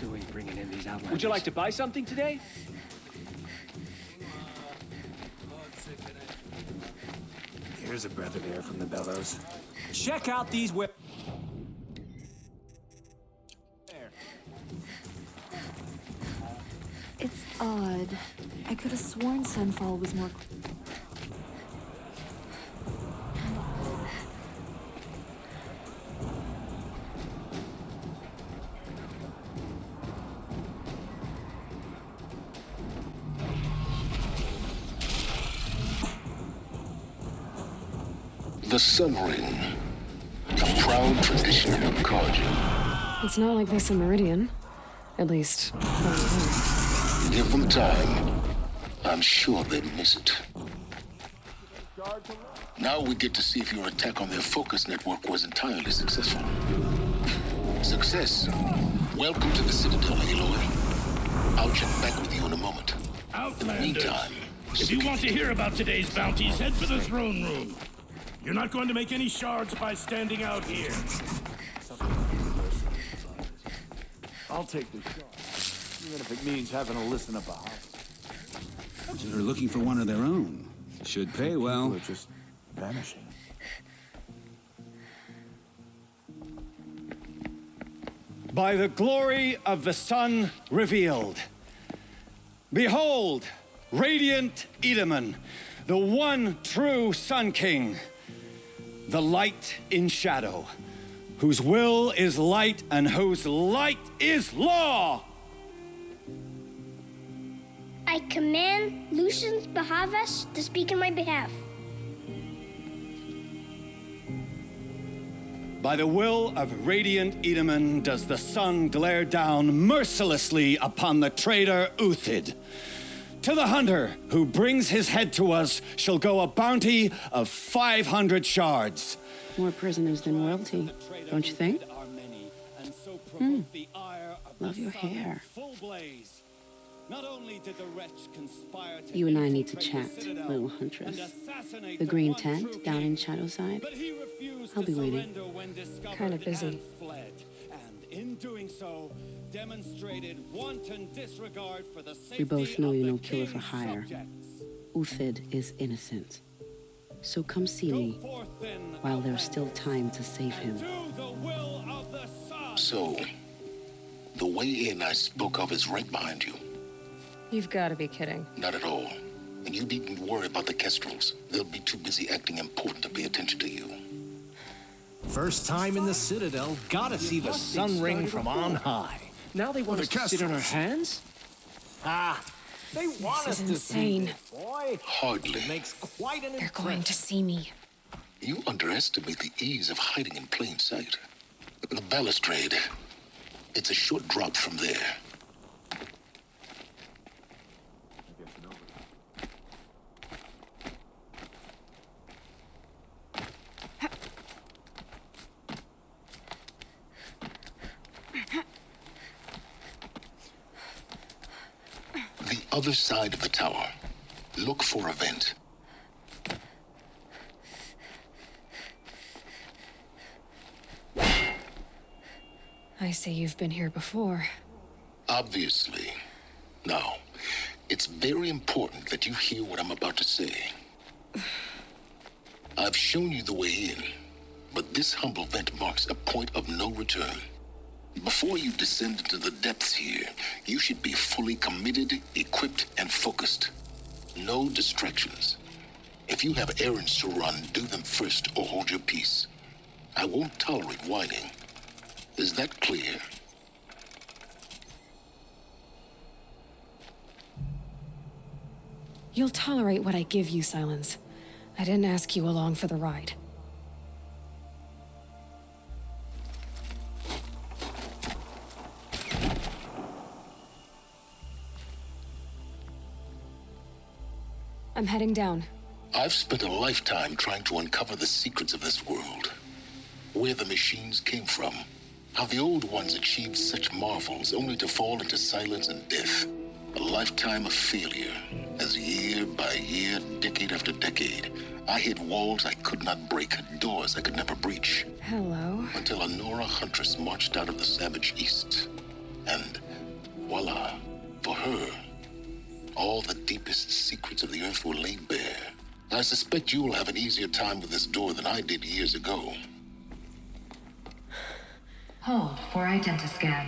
doing bringing in these outlanders? Would you like to buy something today? Here's a breath of air from the bellows. Check out these It's odd. I could have sworn Sunfall was more... The Sun Ring, a proud tradition of Karja. It's not like this in Meridian. At least, Give them time. I'm sure they'd miss it. Now we get to see if your attack on their focus network was entirely successful. Success. Welcome to the Citadel, Aloy. I'll check back with you in a moment. In the meantime, If you want to hear about today's bounties, head for the throne room. You're not going to make any shards by standing out here. I'll take the shot, even if it means having to listen up a house. They're looking for one of their own. Should pay well. People are just vanishing. By the glory of the sun revealed. Behold, radiant Edaman, the one true Sun King, the light in shadow, whose will is light and whose light is law. I command Lucius Bahavas to speak in my behalf. By the will of radiant Edaman does the sun glare down mercilessly upon the traitor Uthid. To the hunter who brings his head to us shall go a bounty of 500 shards. more prisoners than royalty, don't you think? Love your hair. You and I need to chat, little huntress. The green tent down in Shadowside. I'll be waiting. Kind of busy. We both know you're no killer for hire. Uthid is innocent. So come see me while there's still time to save him. So, the way in I spoke of is right behind you. You've got to be kidding. Not at all. And you needn't worry about the Kestrels. They'll be too busy acting important to pay attention to you. First time in the Citadel, gotta see the Sun Ring from on high. Now they want us to sit on our hands? Ah, they want us to see it, boy. Hardly. It makes quite an They're going to see me. You underestimate the ease of hiding in plain sight. The balustrade, it's a short drop from there. The other side of the tower. Look for a vent. I say you've been here before. Obviously. Now, it's very important that you hear what I'm about to say. I've shown you the way in, but this humble vent marks a point of no return. Before you descend into the depths here, you should be fully committed, equipped, and focused. No distractions. If you have errands to run, do them first or hold your peace. I won't tolerate whining. Is that clear? You'll tolerate what I give you, Silence. I didn't ask you along for the ride. I'm heading down. I've spent a lifetime trying to uncover the secrets of this world. Where the machines came from. How the old ones achieved such marvels only to fall into silence and death. A lifetime of failure, as year by year, decade after decade, I hit walls I could not break, doors I could never breach. Hello. Until a Nora huntress marched out of the savage east. And voila. For her, all the deepest secrets of the Earth were laid bare. I suspect you will have an easier time with this door than I did years ago. Hold for identiscan.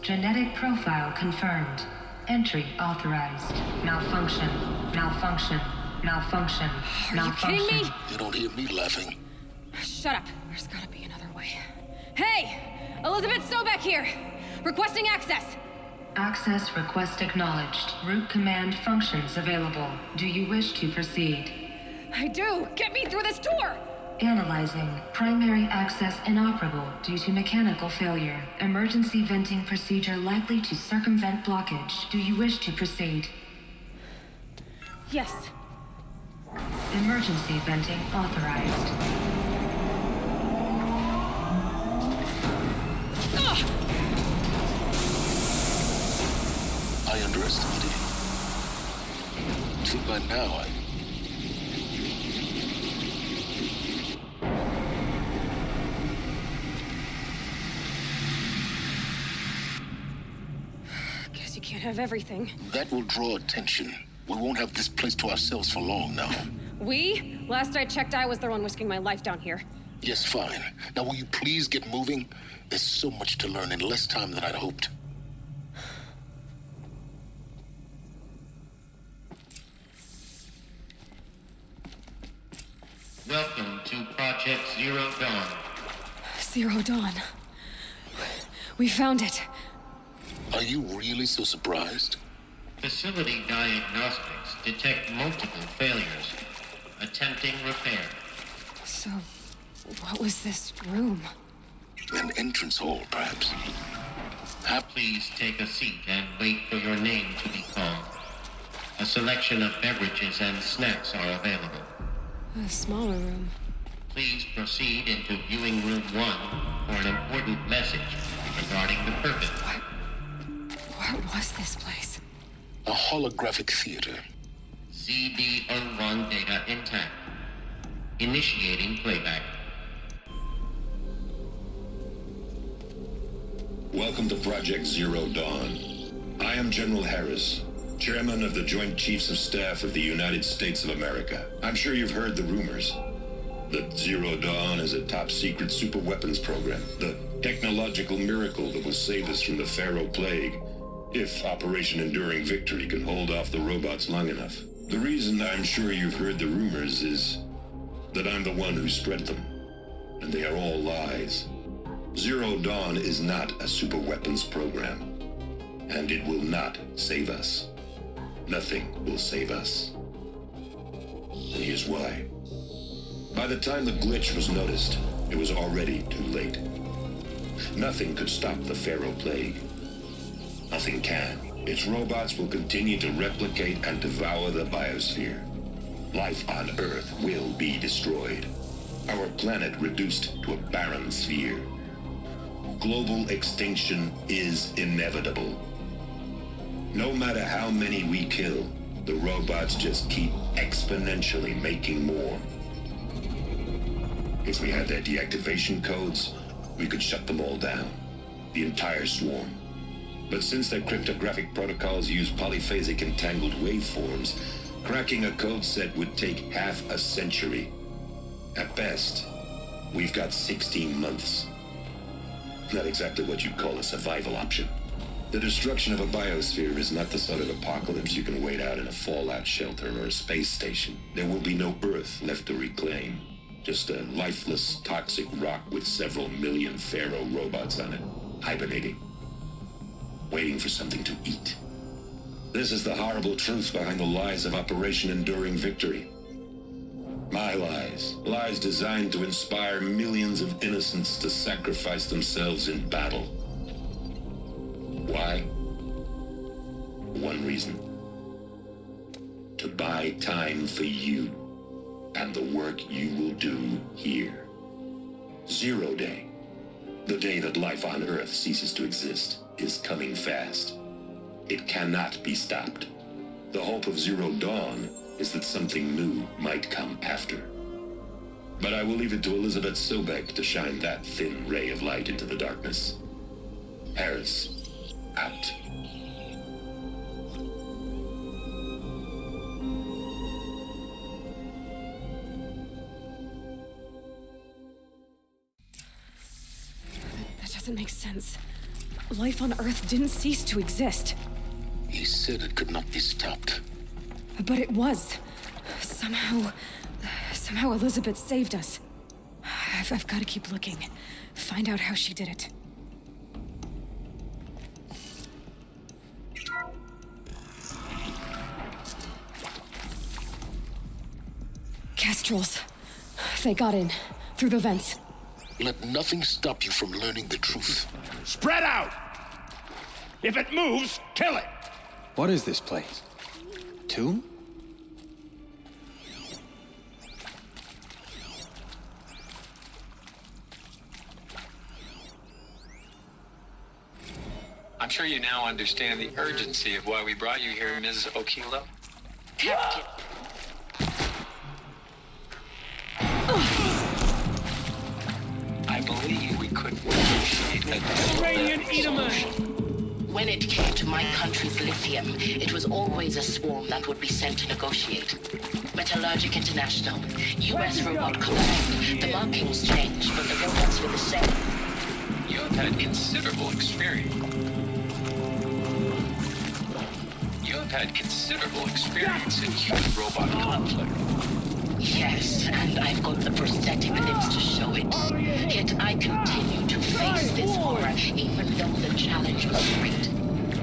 Genetic profile confirmed. Entry authorized. Malfunction. Malfunction. Malfunction. Are you kidding me? You don't hear me laughing. Shut up. There's gotta be another way. Hey! Elizabeth Sobeck here! Requesting access! Access request acknowledged. Root command functions available. Do you wish to proceed? I do! Get me through this door! Analyzing. Primary access inoperable due to mechanical failure. Emergency venting procedure likely to circumvent blockage. Do you wish to proceed? Yes. Emergency venting authorized. I underestimated you. See, by now, Guess you can't have everything. That will draw attention. We won't have this place to ourselves for long now. We? Last I checked, I was the one risking my life down here. Yes, fine. Now, will you please get moving? There's so much to learn in less time than I'd hoped. Welcome to Project Zero Dawn. Zero Dawn. We found it. Are you really so surprised? Facility diagnostics detect multiple failures. Attempting repair. So, what was this room? An entrance hall, perhaps. Please take a seat and wait for your name to be called. A selection of beverages and snacks are available. A smaller room. Please proceed into viewing room 1 for an important message regarding the purpose. What was this place? A holographic theater. ZB-01 data intact. Initiating playback. Welcome to Project Zero Dawn. I am General Harris, Chairman of the Joint Chiefs of Staff of the United States of America. I'm sure you've heard the rumors that Zero Dawn is a top-secret superweapons program, the technological miracle that will save us from the Pharaoh Plague, if Operation Enduring Victory can hold off the robots long enough. The reason I'm sure you've heard the rumors is that I'm the one who spread them, and they are all lies. Zero Dawn is not a superweapons program, and it will not save us. Nothing will save us. And here's why. By the time the glitch was noticed, it was already too late. Nothing could stop the Pharaoh Plague. Nothing can. Its robots will continue to replicate and devour the biosphere. Life on Earth will be destroyed. Our planet reduced to a barren sphere. Global extinction is inevitable. No matter how many we kill, the robots just keep exponentially making more. If we had their deactivation codes, we could shut them all down. The entire swarm. But since their cryptographic protocols use polyphasic entangled waveforms, cracking a code set would take half a century. At best, we've got 16 months. Not exactly what you'd call a survival option. The destruction of a biosphere is not the sort of apocalypse you can wait out in a fallout shelter or a space station. There will be no Earth left to reclaim. Just a lifeless, toxic rock with several million Pharaoh robots on it, hibernating, waiting for something to eat. This is the horrible truth behind the lies of Operation Enduring Victory. My lies. Lies designed to inspire millions of innocents to sacrifice themselves in battle. Why? One reason. To buy time for you and the work you will do here. Zero Day, the day that life on Earth ceases to exist, is coming fast. It cannot be stopped. The hope of Zero Dawn is that something new might come after. But I will leave it to Elizabeth Sobek to shine that thin ray of light into the darkness. Harris, out. That doesn't make sense. Life on Earth didn't cease to exist. He said it could not be stopped. But it was. Somehow Elizabeth saved us. I've got to keep looking. Find out how she did it. Kestrels. They got in. Through the vents. Let nothing stop you from learning the truth. Spread out! If it moves, kill it! What is this place? Tomb? I'm sure you now understand the urgency of why we brought you here, Ms. Okilo. Captain. I believe we could negotiate a Radiant solution. When it came to my country's lithium, it was always a swarm that would be sent to negotiate. Metallurgic International, US Robot Command. The markings changed, but the robots were the same. You have had considerable experience. You have had considerable experience in human-robot conflict. Yes, and I've got the prosthetic limbs to show it. Yet I continue to face this horror, even though the challenge was great.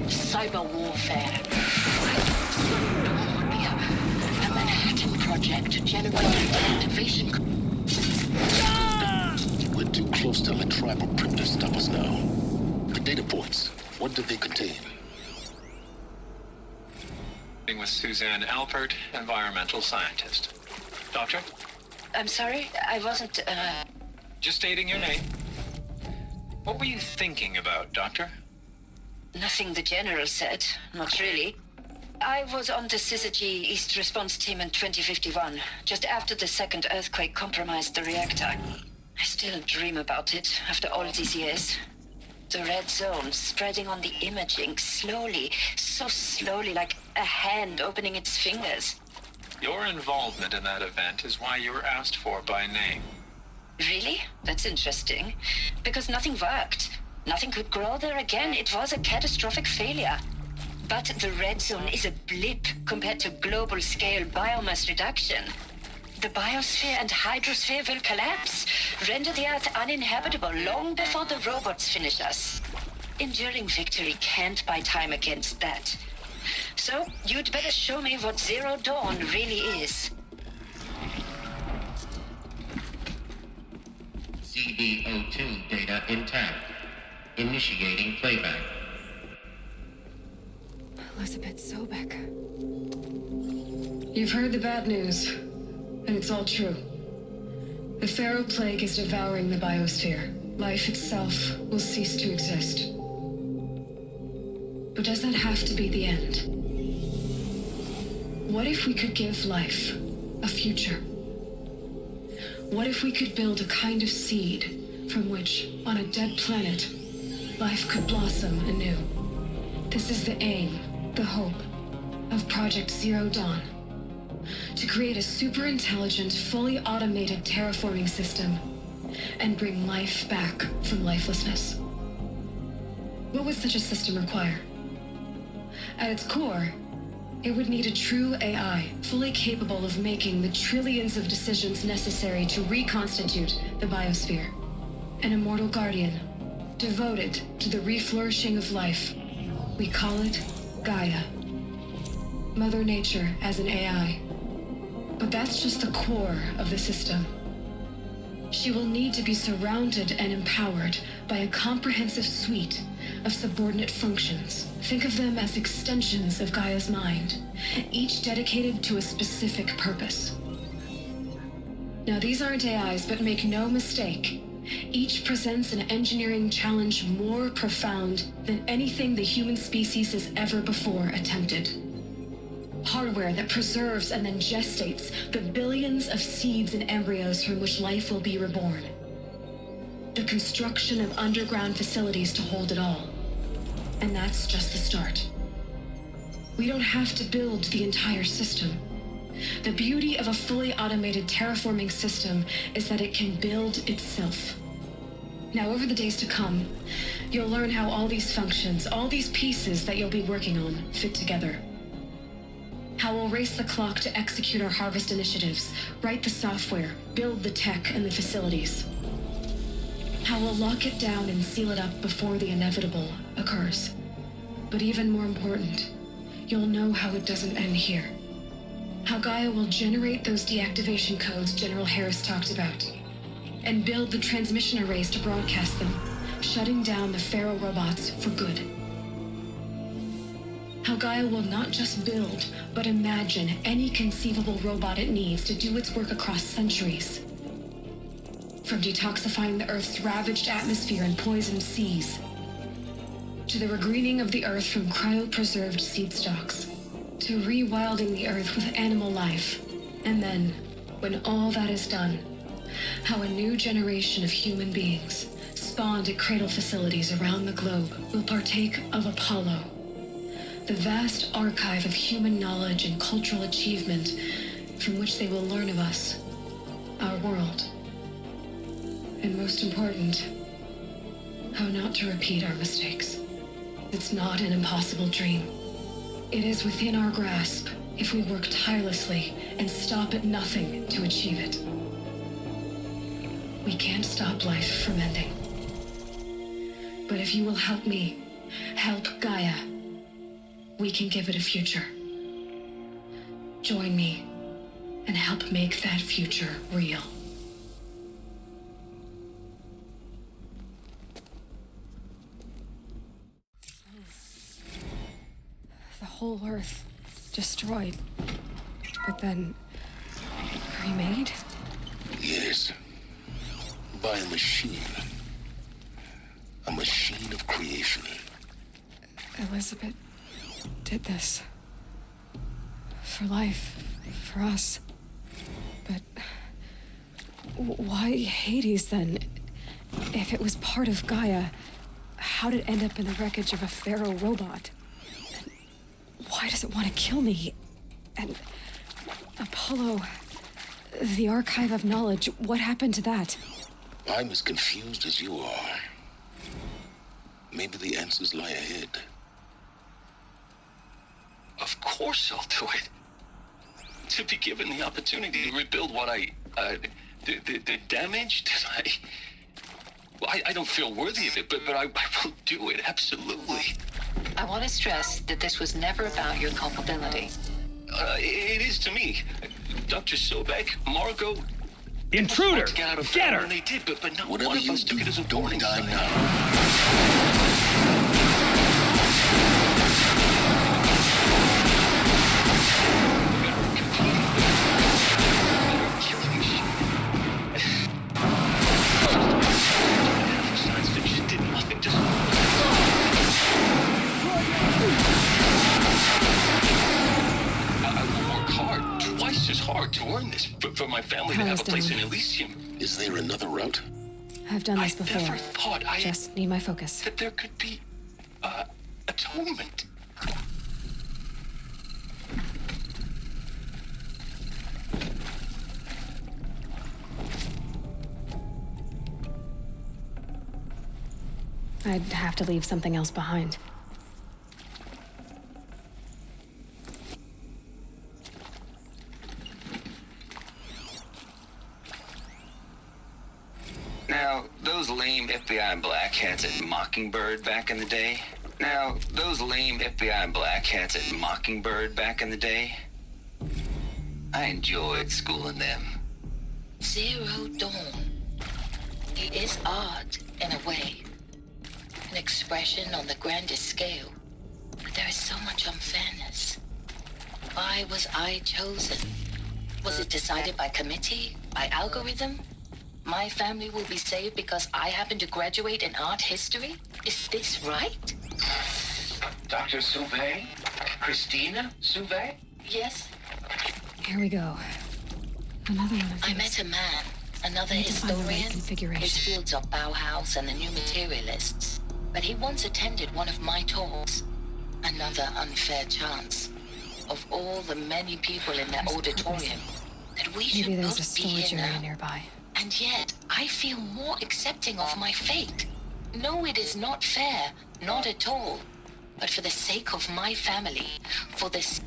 Cyber warfare. A Manhattan project to generate an activation. We're too close to let tribal printers stop us now. The data points, what did they contain? With Suzanne Alpert, environmental scientist. Doctor? I'm sorry, I wasn't, Just stating your name. What were you thinking about, Doctor? Nothing the General said, not really. I was on the Syzygy East Response Team in 2051, just after the second earthquake compromised the reactor. I still dream about it, after all these years. The red zone spreading on the imaging, slowly, so slowly, like a hand opening its fingers. Your involvement in that event is why you were asked for by name. Really? That's interesting. Because nothing worked. Nothing could grow there again. It was a catastrophic failure. But the red zone is a blip compared to global-scale biomass reduction. The biosphere and hydrosphere will collapse, render the Earth uninhabitable long before the robots finish us. Enduring victory can't buy time against that. So, you'd better show me what Zero Dawn really is. CB02 data intact. Initiating playback. Elizabeth Sobek. You've heard the bad news, and it's all true. The Pharaoh Plague is devouring the biosphere. Life itself will cease to exist. But does that have to be the end? What if we could give life a future? What if we could build a kind of seed from which, on a dead planet, life could blossom anew? This is the aim, the hope, of Project Zero Dawn. To create a super-intelligent, fully automated terraforming system and bring life back from lifelessness. What would such a system require? At its core, it would need a true AI, fully capable of making the trillions of decisions necessary to reconstitute the biosphere. An immortal guardian, devoted to the reflourishing of life. We call it Gaia. Mother Nature as an AI. But that's just the core of the system. She will need to be surrounded and empowered by a comprehensive suite of subordinate functions. Think of them as extensions of Gaia's mind, each dedicated to a specific purpose. Now, these aren't AIs, but make no mistake, each presents an engineering challenge more profound than anything the human species has ever before attempted. Hardware that preserves and then gestates the billions of seeds and embryos from which life will be reborn. The construction of underground facilities to hold it all. And that's just the start. We don't have to build the entire system. The beauty of a fully automated terraforming system is that it can build itself. Now, over the days to come, you'll learn how all these functions, all these pieces that you'll be working on, fit together. How we'll race the clock to execute our harvest initiatives, write the software, build the tech and the facilities. How we'll lock it down and seal it up before the inevitable occurs. But even more important, you'll know how it doesn't end here. How Gaia will generate those deactivation codes General Harris talked about, and build the transmission arrays to broadcast them, shutting down the Pharaoh robots for good. How Gaia will not just build, but imagine any conceivable robot it needs to do its work across centuries. From detoxifying the Earth's ravaged atmosphere and poisoned seas, to the regreening of the Earth from cryopreserved seed stalks, to rewilding the Earth with animal life. And then, when all that is done, how a new generation of human beings, spawned at cradle facilities around the globe, will partake of Apollo, the vast archive of human knowledge and cultural achievement from which they will learn of us, our world. And most important, how not to repeat our mistakes. It's not an impossible dream. It is within our grasp if we work tirelessly and stop at nothing to achieve it. We can't stop life from ending. But if you will help me, help Gaia, we can give it a future. Join me and help make that future real. The whole Earth destroyed, but then remade? Yes. By a machine. A machine of creation. Elizabeth did this. For life. For us. But why Hades then? If it was part of Gaia, how did it end up in the wreckage of a Pharaoh robot? And why does it want to kill me? And Apollo, the archive of knowledge, what happened to that? I'm as confused as you are. Maybe the answers lie ahead. Of course I'll do it. To be given the opportunity to rebuild what the damage that I don't feel worthy of it, but I will do it, absolutely. I want to stress that this was never about your culpability. It is to me. Dr. Sobek, Margot... Intruder! To get out of Get her! when they did, but not Whatever one of you us took it as a warning die sign. now. Hard to earn this for my family to have a place in Elysium. Is there another route? I've done this before. Never thought Just need my focus. that there could be atonement. I'd have to leave something else behind. Now, those lame FBI black hats at Mockingbird back in the day. I enjoyed schooling them. Zero Dawn. It is art, in a way. An expression on the grandest scale. But there is so much unfairness. Why was I chosen? Was it decided by committee? By algorithm? My family will be saved because I happen to graduate in art history? Is this right? Dr. Sauvé? Christina Sauvé? Yes? Here we go. Another one of these. I met a man, another Need to find the right historian. configuration. His fields are Bauhaus and the new materialists. But he once attended one of my talks. Another unfair chance. Of all the many people in that auditorium, that we should Maybe there's a both be storage here area now. nearby. And yet, I feel more accepting of my fate. No, it is not fair, not at all. But for the sake of my family, for this...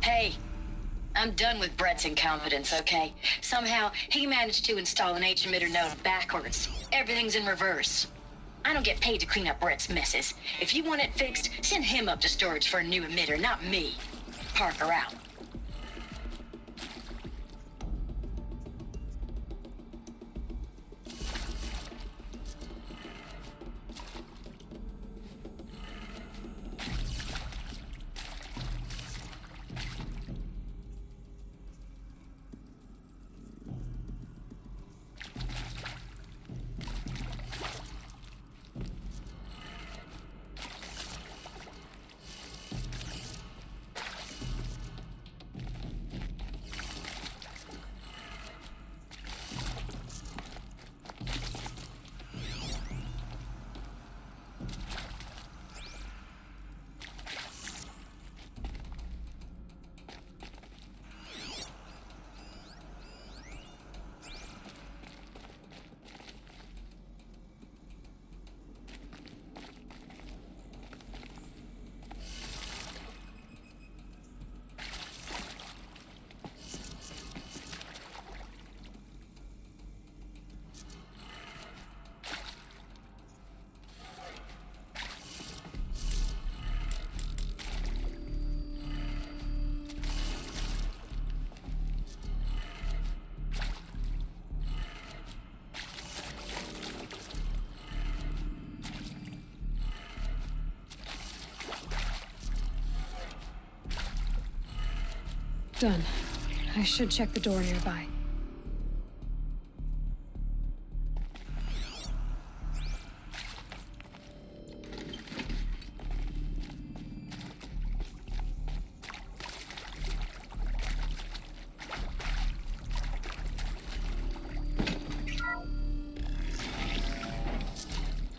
Hey, I'm done with Brett's incompetence, okay? Somehow, he managed to install an H-emitter node backwards. Everything's in reverse. I don't get paid to clean up Brett's messes. If you want it fixed, send him up to storage for a new emitter, not me. Parker out. Done. I should check the door nearby.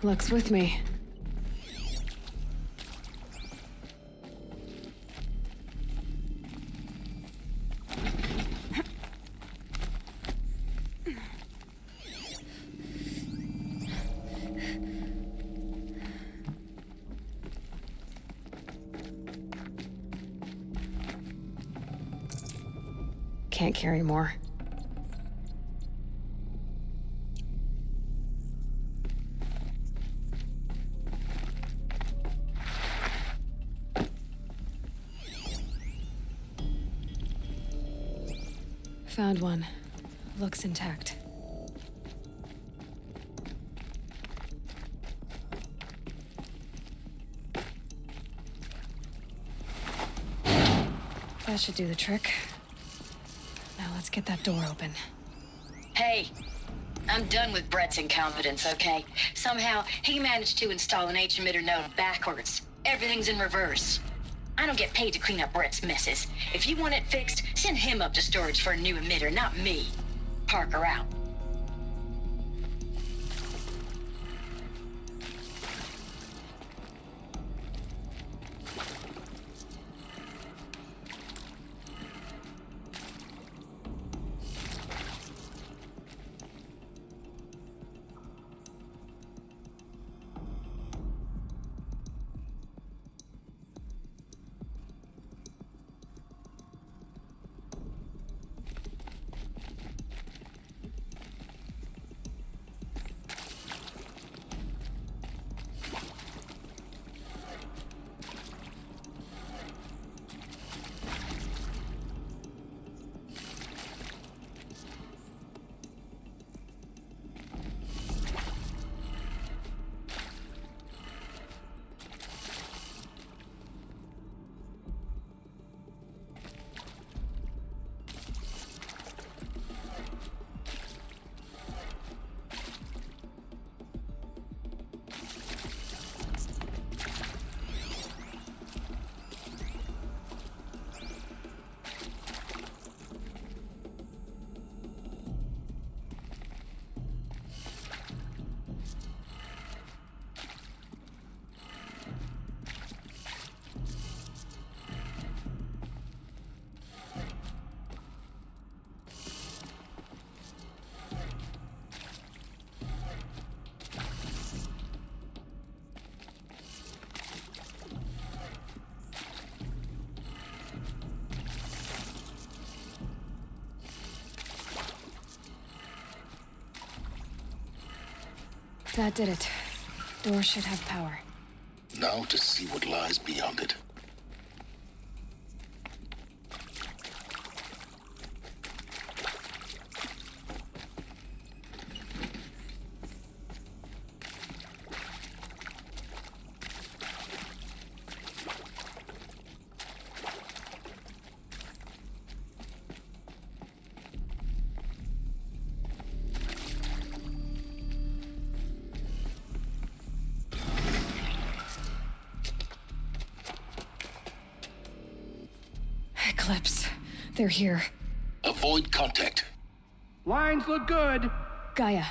Luck's with me. Can't carry more. Found one. Looks intact. That should do the trick. Now let's get that door open. Hey, I'm done with Brett's incompetence, okay? Somehow, he managed to install an H-emitter node backwards. Everything's in reverse. I don't get paid to clean up Brett's messes. If you want it fixed, send him up to storage for a new emitter, not me. Parker out. That did it. Door should have power. Now to see what lies beyond it. Eclipse. They're here. Avoid contact. Lines look good. Gaia.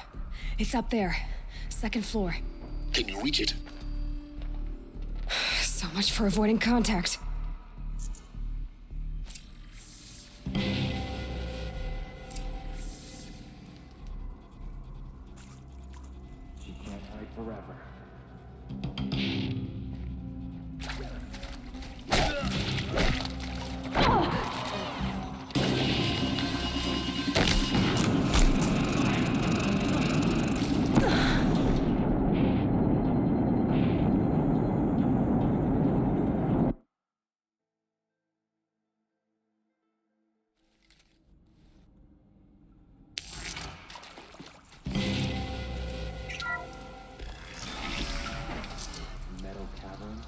It's up there. Second floor. Can you reach it? So much for avoiding contact. She can't hide forever. Metal cavern.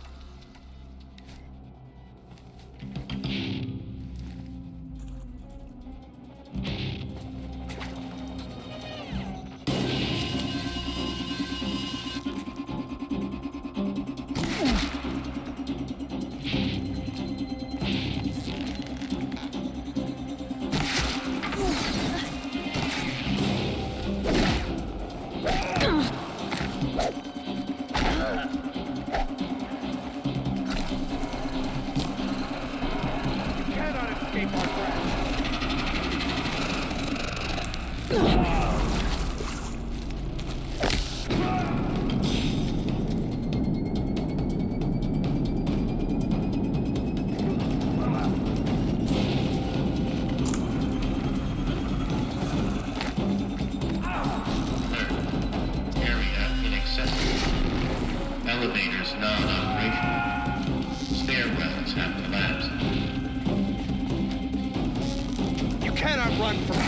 Elevators non-operational. Stairwells have collapsed. You cannot run from me.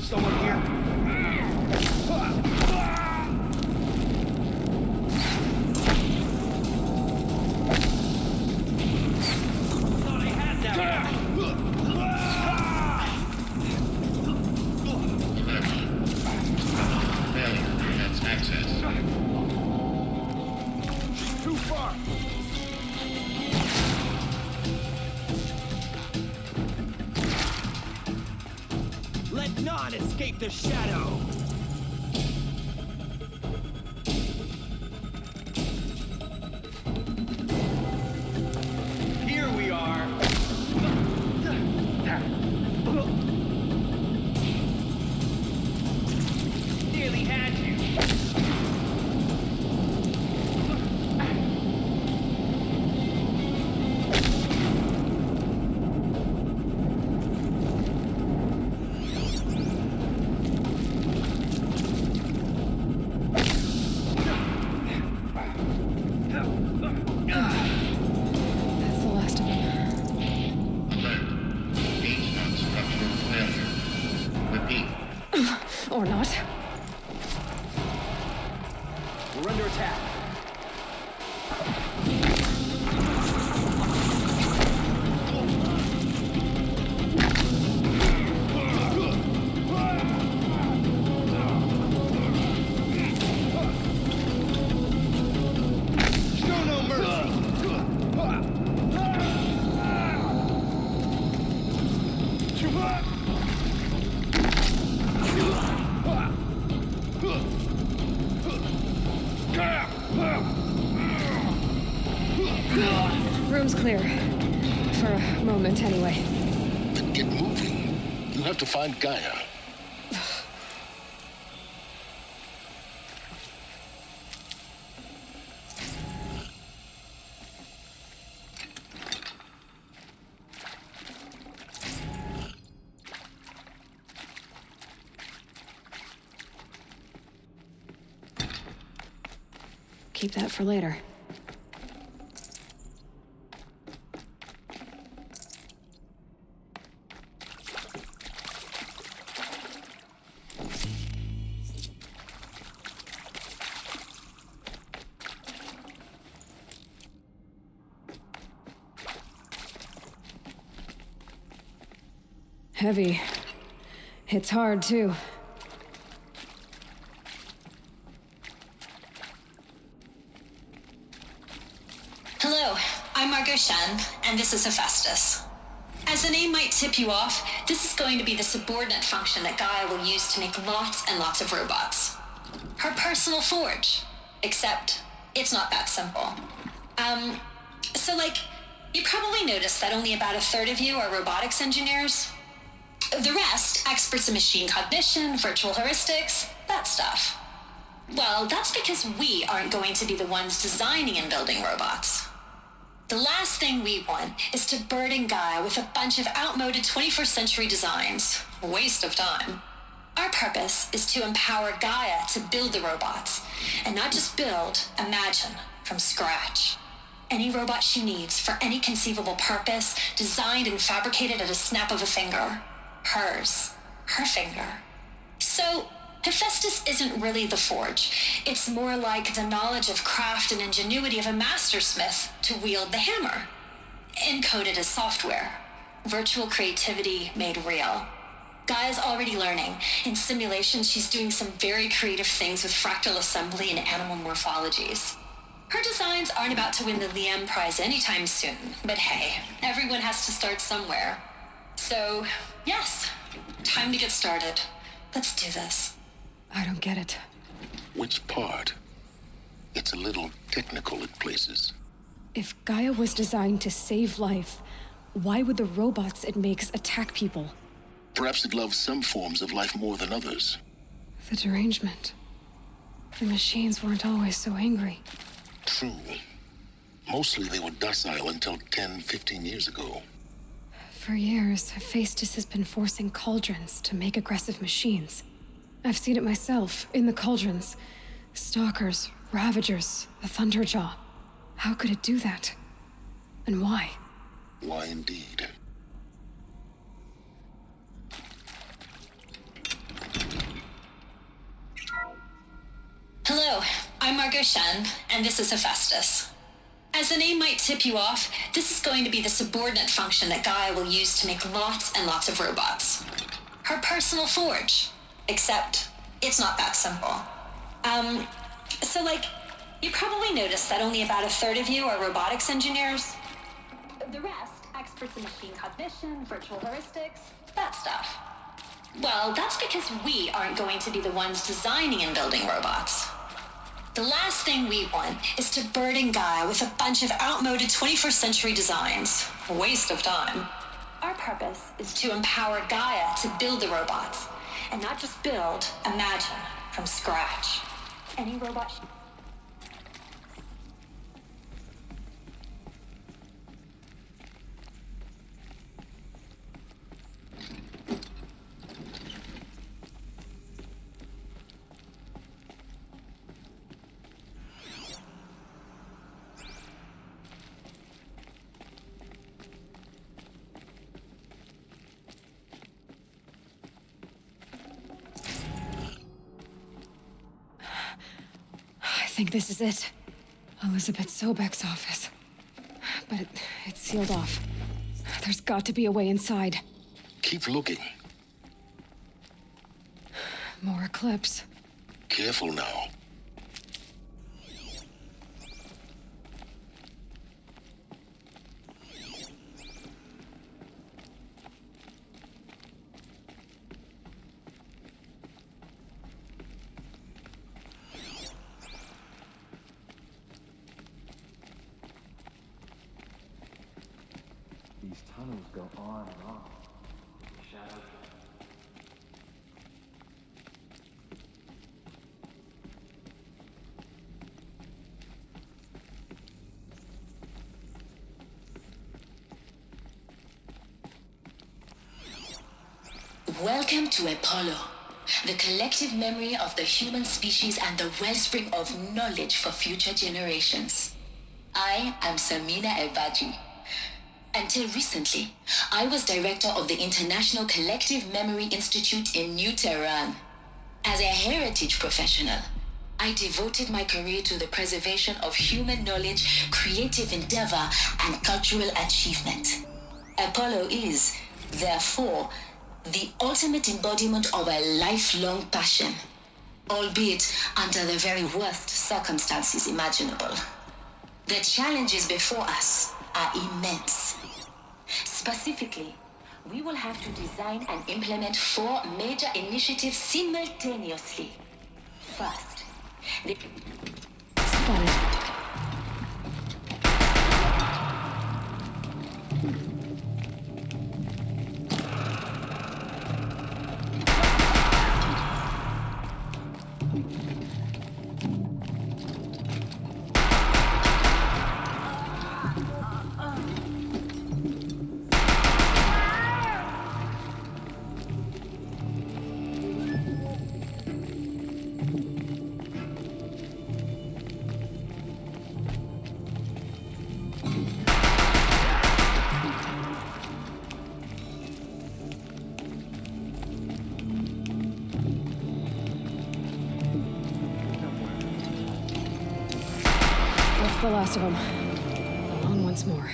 Someone here. Too far. Let none escape the shadow. Here we are. Nearly had you. That's the last of them. Alert. HVAC structural failure. Repeat. Or not. We're under attack. Show no mercy. Room's clear. For a moment, anyway. Then get moving. You have to find Gaia. Keep that for later. Heavy. It's hard, too. Hello, I'm Margot Shen, and this is Hephaestus. As the name might tip you off, this is going to be the subordinate function that Gaia will use to make lots and lots of robots. Her personal forge. Except, it's not that simple. You probably noticed that only about a third of you are robotics engineers. The rest, experts in machine cognition, virtual heuristics, that stuff. Well, that's because we aren't going to be the ones designing and building robots. The last thing we want is to burden Gaia with a bunch of outmoded 21st century designs. A waste of time. Our purpose is to empower Gaia to build the robots, and not just build, imagine, from scratch. Any robot she needs for any conceivable purpose, designed and fabricated at a snap of a finger. Hers. Her finger. So, Hephaestus isn't really the forge. It's more like the knowledge of craft and ingenuity of a mastersmith to wield the hammer. Encoded as software. Virtual creativity made real. Gaia's already learning. In simulation, she's doing some very creative things with fractal assembly and animal morphologies. Her designs aren't about to win the Liam Prize anytime soon, but hey, everyone has to start somewhere. So, yes, time to get started. Let's do this. I don't get it. Which part? It's a little technical at places. If Gaia was designed to save life, why would the robots it makes attack people? Perhaps it loves some forms of life more than others. The derangement. The machines weren't always so angry. True. Mostly they were docile until 10, 15 years ago. For years, Hephaestus has been forcing cauldrons to make aggressive machines. I've seen it myself, in the cauldrons. Stalkers, Ravagers, the Thunderjaw. How could it do that? And why? Why indeed? Hello, I'm Margot Shen, and this is Hephaestus. As the name might tip you off, this is going to be the subordinate function that Gaia will use to make lots and lots of robots. Her personal forge. Except, it's not that simple. You probably noticed that only about a third of you are robotics engineers. The rest, experts in machine cognition, virtual heuristics, that stuff. Well, that's because we aren't going to be the ones designing and building robots. The last thing we want is to burden Gaia with a bunch of outmoded 21st century designs. A waste of time. Our purpose is to empower Gaia to build the robots. And not just build, imagine, from scratch. Any robot... I think this is it. Elizabeth Sobek's office. But it's sealed off. There's got to be a way inside. Keep looking. More Eclipse. Careful now. These tunnels go on and on. Shadow. Welcome to Apollo. the collective memory of the human species and the wellspring of knowledge for future generations. I am Samina Ebaji. Until recently, I was director of the International Collective Memory Institute in New Tehran. As a heritage professional, I devoted my career to the preservation of human knowledge, creative endeavor, and cultural achievement. Apollo is, therefore, the ultimate embodiment of a lifelong passion, albeit under the very worst circumstances imaginable. The challenges before us are immense. Specifically, we will have to design and implement 4 major initiatives simultaneously. First, the... The last of them. On once more.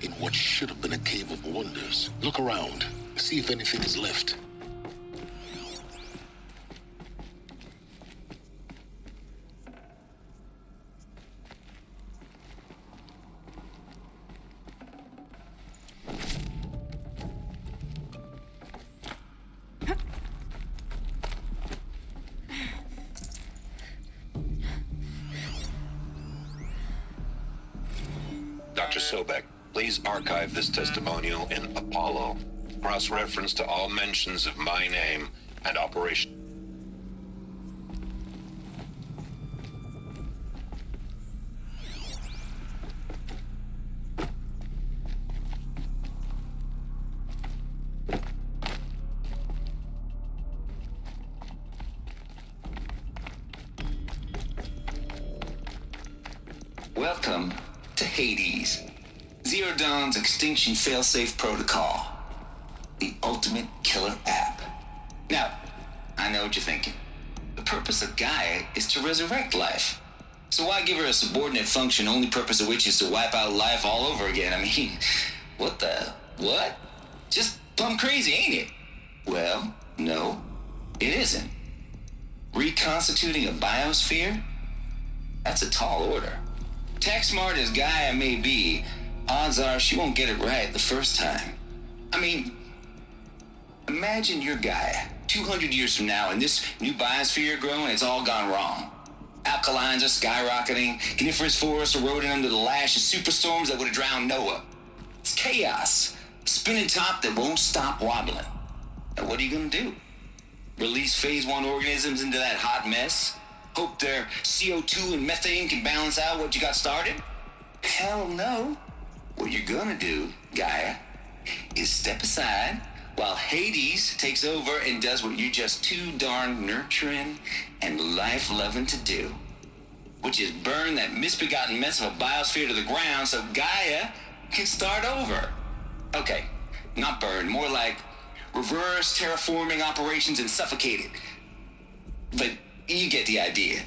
In what should have been a cave of wonders. Look around. See if anything is left. Dr. Sobek, please archive this testimonial in Apollo. Cross-reference to all mentions of my name and operation. Welcome to Hades, Zero Dawn's extinction failsafe protocol, the ultimate killer app. Now, I know what you're thinking. The purpose of Gaia is to resurrect life. So why give her a subordinate function, only purpose of which is to wipe out life all over again? I mean, what? Just plumb crazy, ain't it? Well, no, it isn't. Reconstituting a biosphere? That's a tall order. Tech smart as Gaia may be, odds are she won't get it right the first time. I mean, imagine you're Gaia, 200 years from now, and this new biosphere growing, it's all gone wrong. Alkalines are skyrocketing, coniferous forests eroding under the lash of superstorms that would have drowned Noah. It's chaos, a spinning top that won't stop wobbling. Now what are you gonna do? Release phase 1 organisms into that hot mess? Hope their CO2 and methane can balance out what you got started? Hell no. What you're gonna do, Gaia, is step aside while Hades takes over and does what you're just too darn nurturing and life-loving to do, which is burn that misbegotten mess of a biosphere to the ground so Gaia can start over. Okay, not burn, more like reverse terraforming operations and suffocate it. But you get the idea.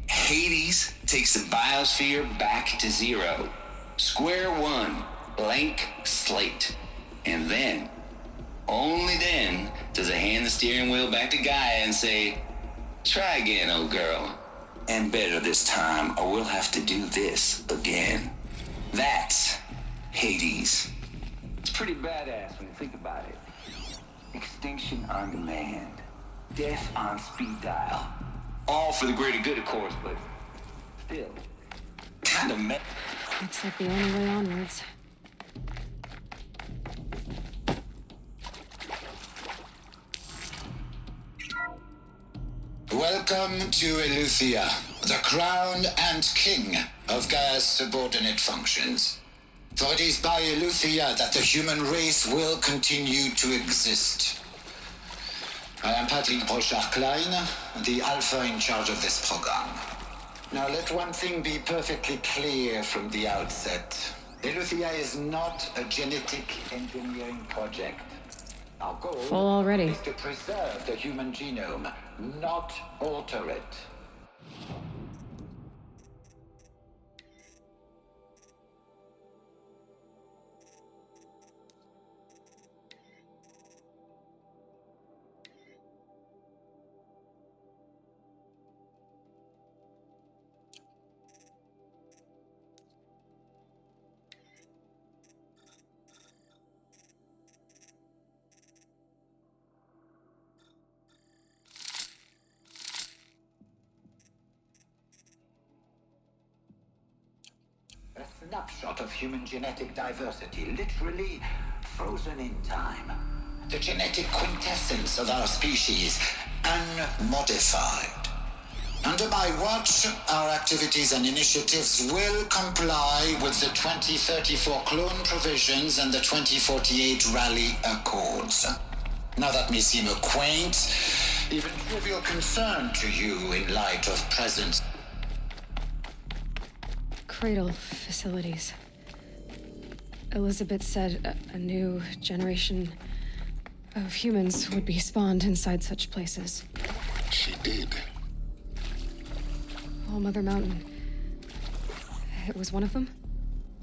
Hades takes the biosphere back to zero. Square one, blank slate. And then, only then, does it hand the steering wheel back to Gaia and say, try again, old girl. And better this time, or we'll have to do this again. That's Hades. It's pretty badass when you think about it. Extinction on demand. Death on speed dial. All for the greater good, of course, but still, kind of Looks like the only way onwards. Welcome to Eleuthia, the crown and king of Gaia's subordinate functions. For it is by Eleuthia that the human race will continue to exist. I am Patrick Brochard-Klein, the Alpha in charge of this program. Now let one thing be perfectly clear from the outset. Eleuthia is not a genetic engineering project. Our goal Full already. is to preserve the human genome, not alter it. A snapshot of human genetic diversity, literally frozen in time. The genetic quintessence of our species, unmodified. Under my watch, our activities and initiatives will comply with the 2034 clone provisions and the 2048 Raleigh Accords. Now that may seem a quaint, even trivial concern to you in light of present Cradle facilities. Elizabeth said a new generation of humans would be spawned inside such places. She did. Oh, Mother Mountain. It was one of them?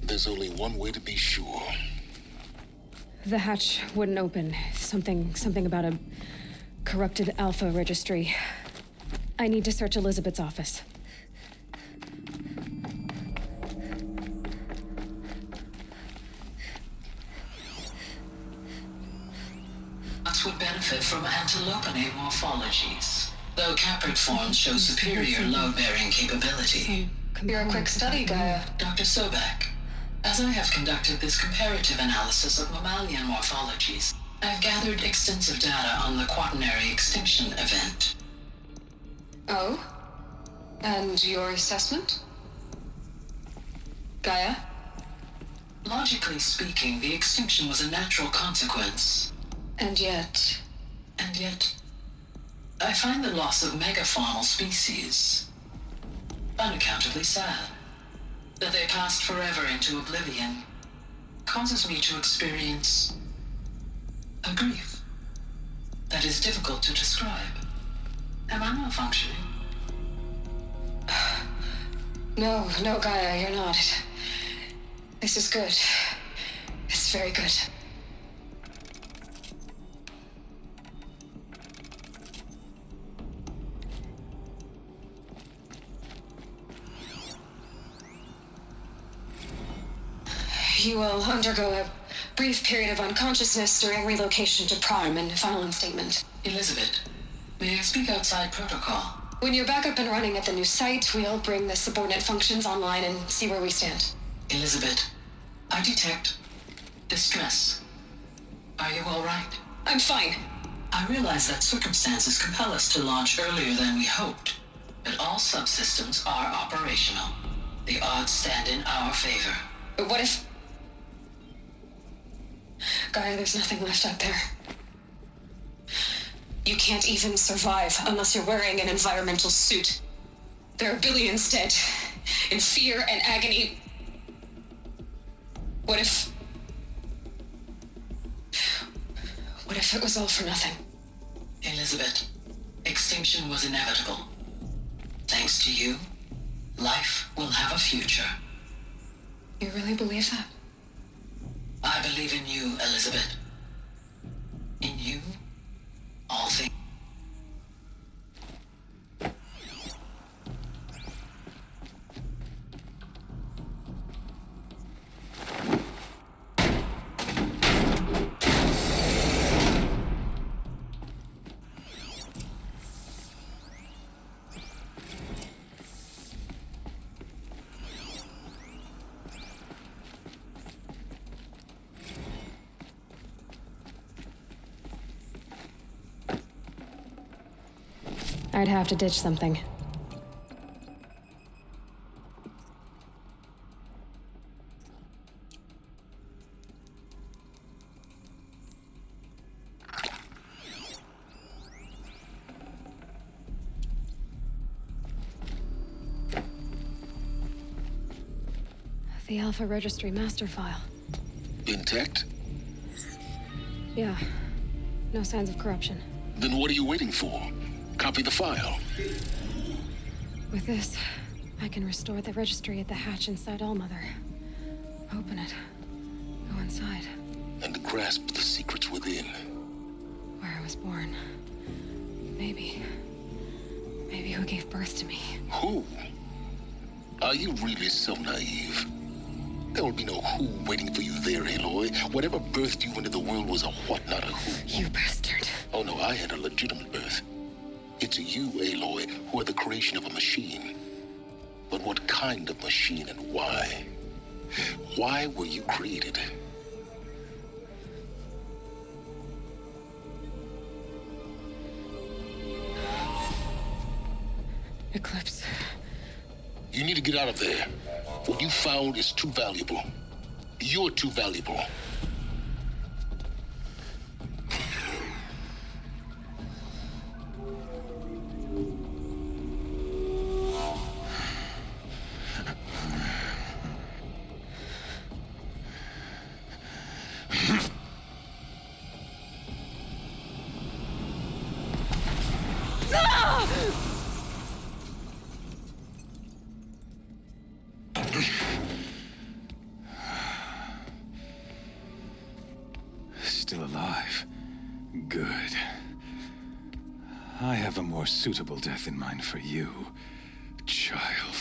There's only one way to be sure. The hatch wouldn't open. Something about a corrupted Alpha registry. I need to search Elizabeth's office. Would benefit from antilopinate morphologies, though caprid forms show superior load-bearing capability. You're a quick study, Gaia. Dr. Sobek. As I have conducted this comparative analysis of mammalian morphologies, I've gathered extensive data on the quaternary extinction event. Oh? And your assessment? Gaia? Logically speaking, the extinction was a natural consequence. And yet, I find the loss of megafaunal species unaccountably sad. That they passed forever into oblivion causes me to experience a grief that is difficult to describe. Am I malfunctioning? No, Gaia, you're not. This is good. It's very good. You will undergo a brief period of unconsciousness during relocation to Prime and final statement. Elizabeth, may I speak outside protocol? When you're back up and running at the new site, we'll bring the subordinate functions online and see where we stand. Elizabeth, I detect distress. Are you all right? I'm fine. I realize that circumstances compel us to launch earlier than we hoped, but all subsystems are operational. The odds stand in our favor. But what if... Gaia, there's nothing left out there. You can't even survive unless you're wearing an environmental suit. There are billions dead, in fear and agony. What if it was all for nothing? Elizabeth, extinction was inevitable. Thanks to you, life will have a future. You really believe that? I believe in you, Elizabeth. In you, all things. I'd have to ditch something. The Alpha Registry master file. Intact? Yeah. No signs of corruption. Then what are you waiting for? Copy the file. With this, I can restore the registry at the hatch inside Allmother. Open it. Go inside. And grasp the secrets within. Where I was born. Maybe who gave birth to me. Who? Are you really so naive? There will be no who waiting for you there, Aloy. Whatever birthed you into the world was a what, not a who. You bastard. Oh no, I had a legitimate birth. It's you, Aloy, who are the creation of a machine. But what kind of machine and why? Why were you created? Eclipse. You need to get out of there. What you found is too valuable. You're too valuable. Still alive. Good. I have a more suitable death in mind for you, child.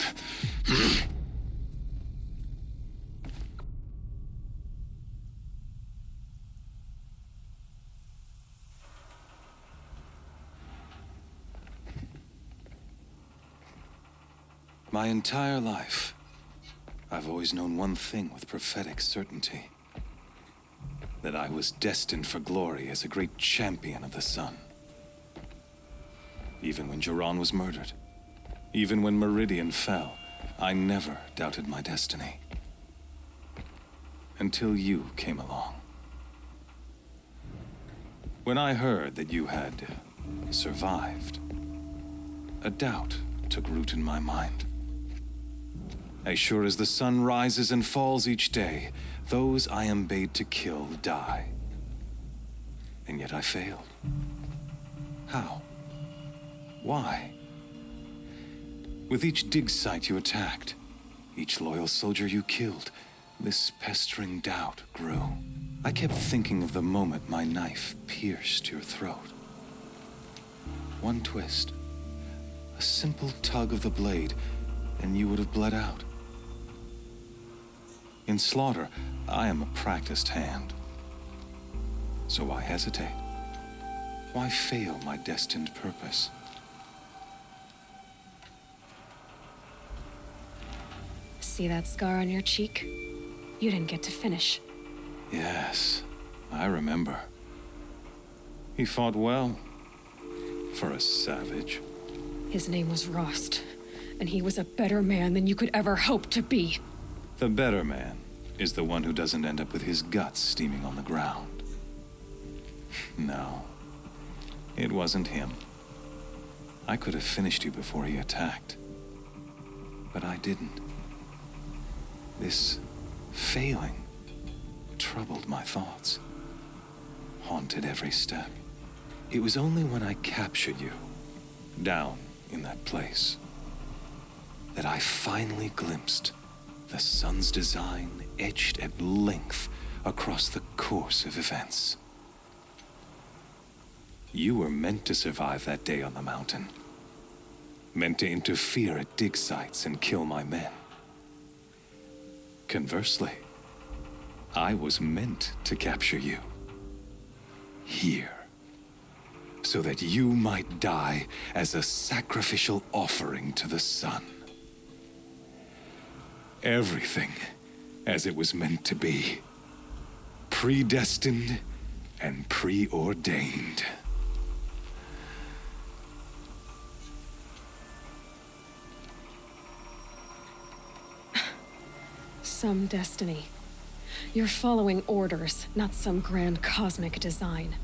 My entire life, I've always known one thing with prophetic certainty. That I was destined for glory as a great champion of the sun. Even when Jiran was murdered, even when Meridian fell, I never doubted my destiny. Until you came along. When I heard that you had survived, a doubt took root in my mind. As sure as the sun rises and falls each day, those I am bade to kill die. And yet I failed. How? Why? With each dig site you attacked, each loyal soldier you killed, this pestering doubt grew. I kept thinking of the moment my knife pierced your throat. One twist, a simple tug of the blade, and you would have bled out. In slaughter, I am a practiced hand. So why hesitate? Why fail my destined purpose? See that scar on your cheek? You didn't get to finish. Yes, I remember. He fought well, for a savage. His name was Rost, and he was a better man than you could ever hope to be. The better man is the one who doesn't end up with his guts steaming on the ground. No, it wasn't him. I could have finished you before he attacked. But I didn't. This failing troubled my thoughts, haunted every step. It was only when I captured you, down in that place, that I finally glimpsed the sun's design etched at length across the course of events. You were meant to survive that day on the mountain. Meant to interfere at dig sites and kill my men. Conversely, I was meant to capture you. Here. So that you might die as a sacrificial offering to the sun. Everything as it was meant to be. Predestined and preordained. Some destiny. You're following orders, not some grand cosmic design.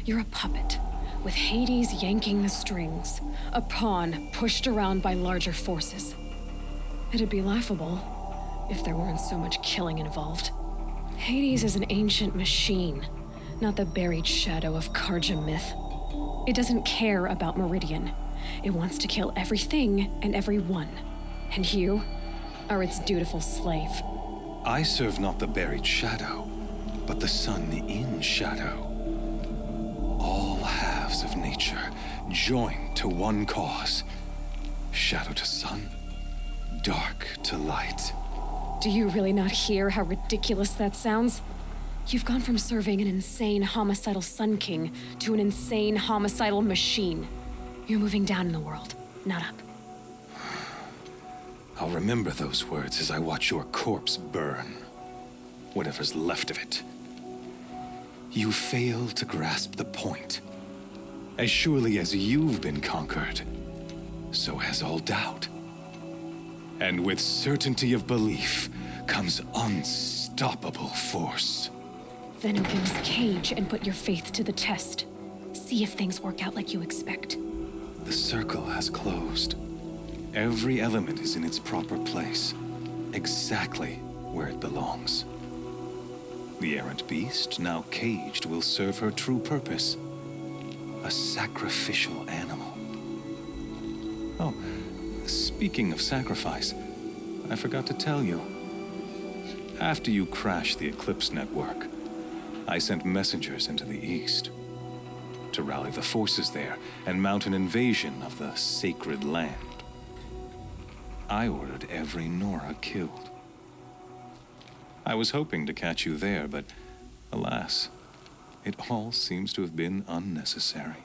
You're a puppet, with Hades yanking the strings, a pawn pushed around by larger forces. It'd be laughable if there weren't so much killing involved. Hades is an ancient machine, not the buried shadow of Karja myth. It doesn't care about Meridian. It wants to kill everything and everyone. And you are its dutiful slave. I serve not the buried shadow, but the sun in shadow. All halves of nature joined to one cause. Shadow to sun, dark to light. Do you really not hear how ridiculous that sounds? You've gone from serving an insane homicidal Sun King to an insane homicidal machine. You're moving down in the world, not up. I'll remember those words as I watch your corpse burn. Whatever's left of it. You fail to grasp the point. As surely as you've been conquered, so has all doubt. And with certainty of belief comes unstoppable force. Then open this cage and put your faith to the test. See if things work out like you expect. The circle has closed. Every element is in its proper place, exactly where it belongs. The errant beast, now caged, will serve her true purpose. A sacrificial animal. Oh, speaking of sacrifice, I forgot to tell you. After you crashed the Eclipse network, I sent messengers into the east to rally the forces there and mount an invasion of the sacred land. I ordered every Nora killed. I was hoping to catch you there, but alas, it all seems to have been unnecessary.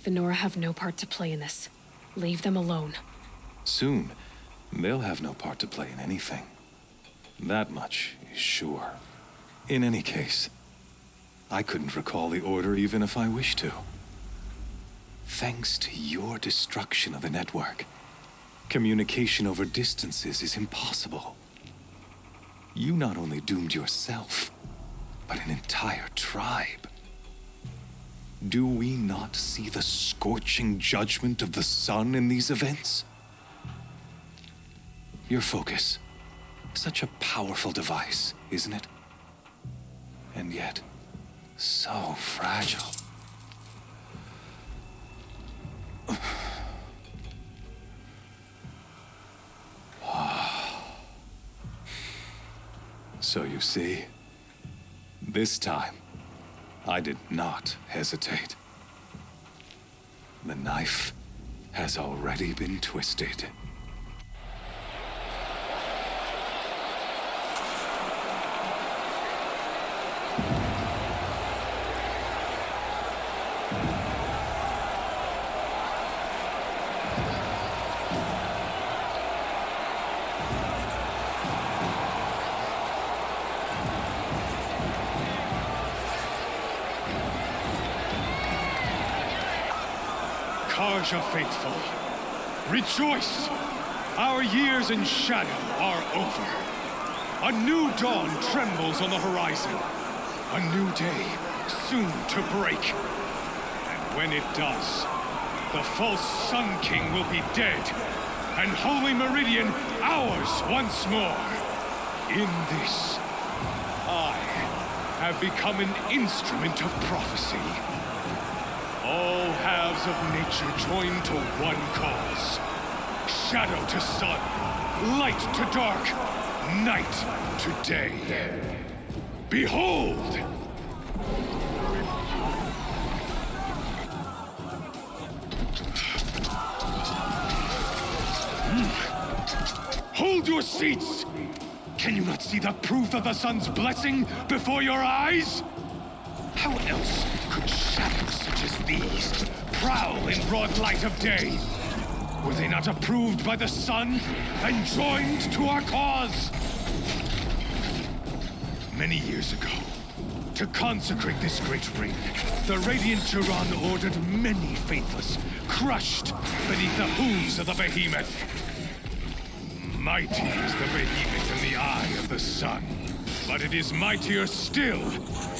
The Nora have no part to play in this. Leave them alone. Soon, they'll have no part to play in anything. That much is sure. In any case, I couldn't recall the order even if I wished to. Thanks to your destruction of the network, communication over distances is impossible. You not only doomed yourself, but an entire tribe. Do we not see the scorching judgment of the sun in these events? Your focus, such a powerful device, isn't it? And yet, so fragile. So you see, this time, I did not hesitate. The knife has already been twisted. Karja faithful, rejoice! Our years in shadow are over. A new dawn trembles on the horizon. A new day soon to break. And when it does, the false Sun King will be dead, and Holy Meridian ours once more. In this, I have become an instrument of prophecy. All halves of nature joined to one cause. Shadow to sun, light to dark, night to day. Behold! Hold your seats! Can you not see the proof of the sun's blessing before your eyes? How else could shadows such as these prowl in broad light of day? Were they not approved by the sun and joined to our cause? Many years ago, to consecrate this great ring, the Radiant Turan ordered many faithless, crushed beneath the hooves of the behemoth. Mighty is the behemoth in the eye of the sun, but it is mightier still,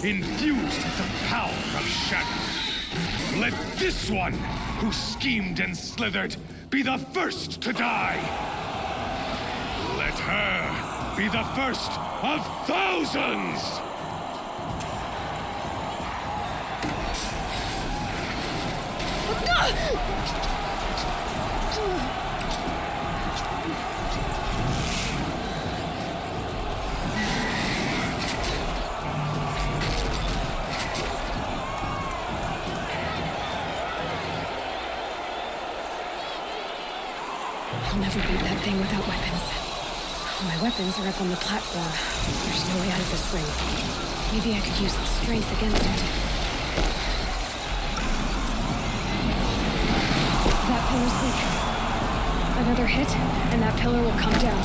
infused with the power of shadow. Let this one, who schemed and slithered, be the first to die. Let her be the first of thousands! I'll never beat that thing without weapons. My weapons are up on the platform. There's no way out of this ring. Maybe I could use strength against it. That pillar's weak. Another hit, and that pillar will come down.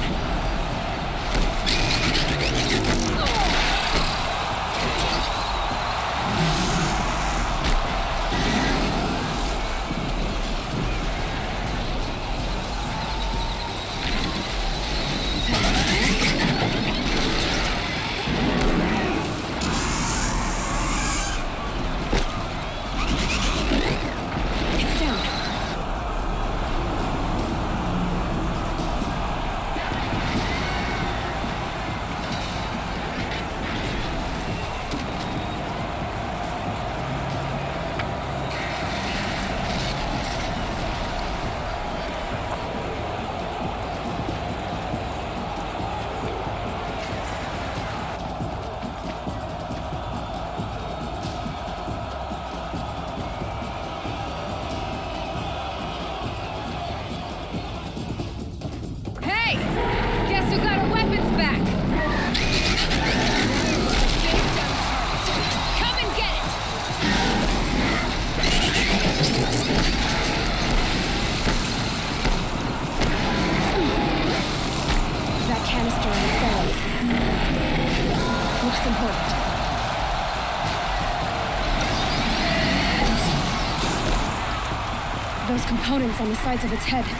Those components on the sides of its head. It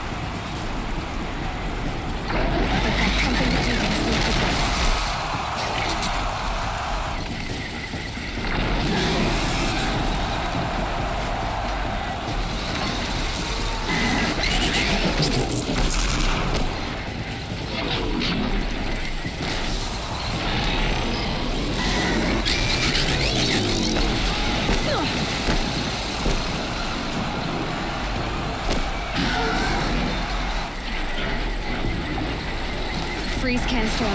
had something to do with this. Freeze canister on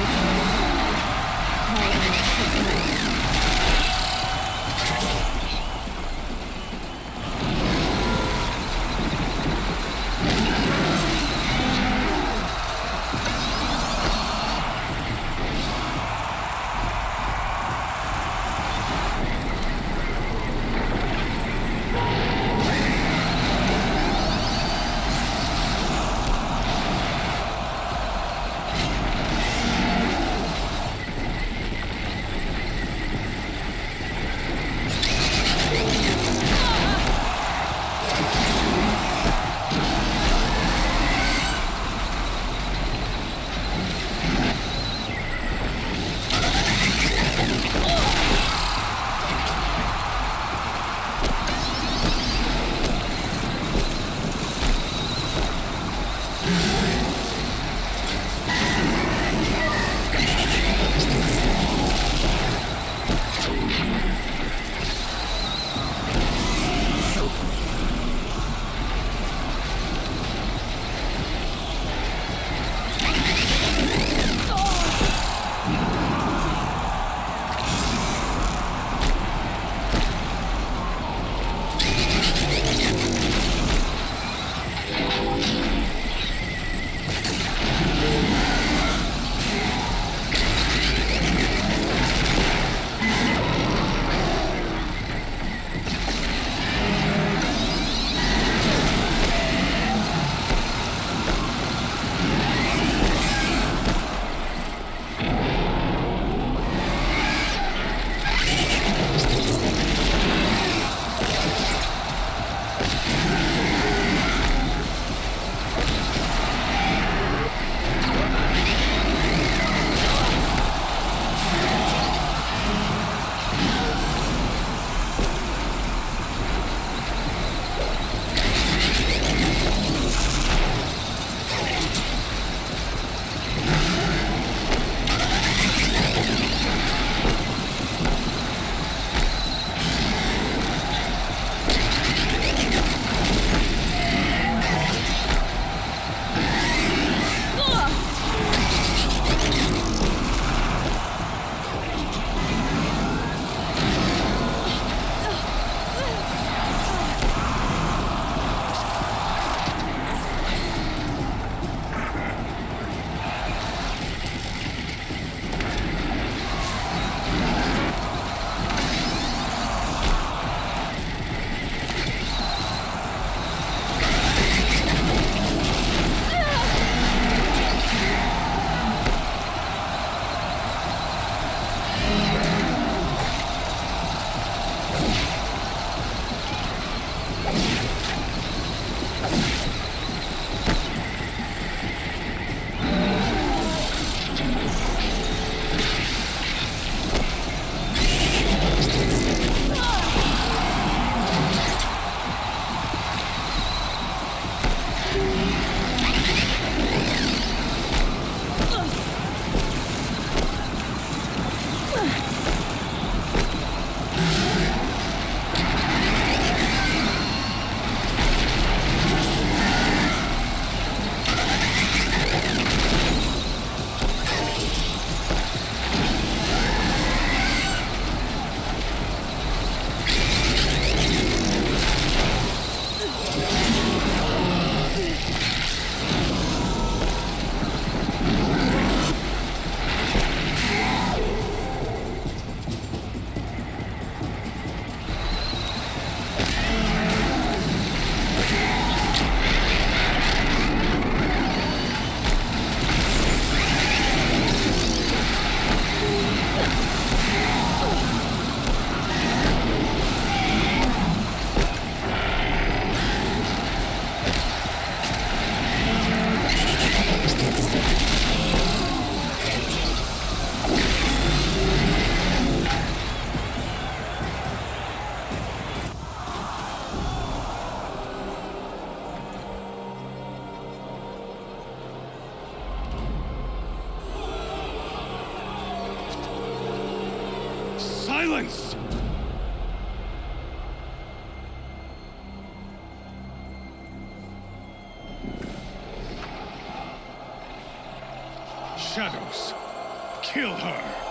Silence! Shadows, kill her!